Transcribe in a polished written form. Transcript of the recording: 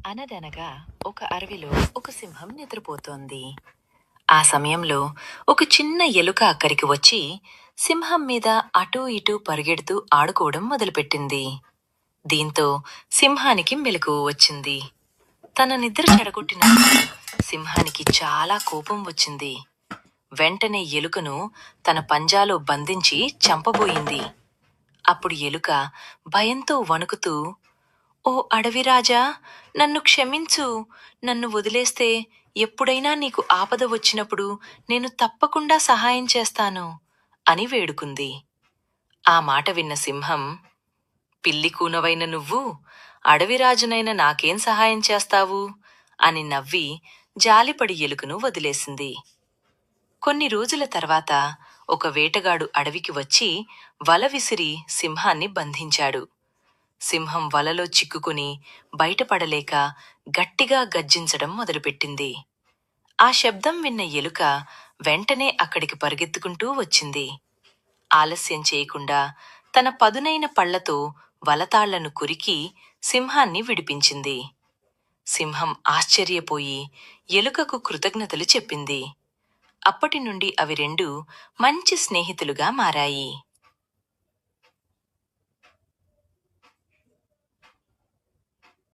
అనగనగా ఒక అడవిలో ఒక సింహం నిద్రపోతోంది. ఆ సమయంలో ఒక చిన్న ఎలుక అక్కడికి వచ్చి సింహం మీద అటూ ఇటూ పరిగెడుతూ ఆడుకోవడం మొదలుపెట్టింది. దీంతో సింహానికి మెలకువ వచ్చింది. తన నిద్ర చెడగొట్టినందుకు సింహానికి చాలా కోపం వచ్చింది. వెంటనే ఎలుకను తన పంజాలో బంధించి చంపబోయింది. అప్పుడు ఎలుక భయంతో వణుకుతూ, ఓ అడవిరాజా, నన్ను క్షమించు. నన్ను వదిలేస్తే ఎప్పుడైనా నీకు ఆపద వచ్చినప్పుడు నేను తప్పకుండా సహాయం చేస్తాను అని వేడుకుంది. ఆ మాట విన్న సింహం, పిల్లి కూనవైన నువ్వు అడవిరాజునైన నాకేం సహాయం చేస్తావు అని నవ్వి జాలిపడి ఎలుకను వదిలేసింది. కొన్ని రోజుల తర్వాత ఒక వేటగాడు అడవికి వచ్చి వల విసిరి సింహాన్ని బంధించాడు. సింహం వలలో చిక్కుకుని బయటపడలేక గట్టిగా గర్జించడం మొదలుపెట్టింది. ఆ శబ్దం విన్న ఎలుక వెంటనే అక్కడికి పరిగెత్తుకుంటూ వచ్చింది. ఆలస్యం చేయకుండా తన పదునైన పళ్లతో వలతాళ్లను కొరికి సింహాన్ని విడిపించింది. సింహం ఆశ్చర్యపోయి ఎలుకకు కృతజ్ఞతలు చెప్పింది. అప్పటి నుండి అవి రెండూ మంచి స్నేహితులుగా మారాయి.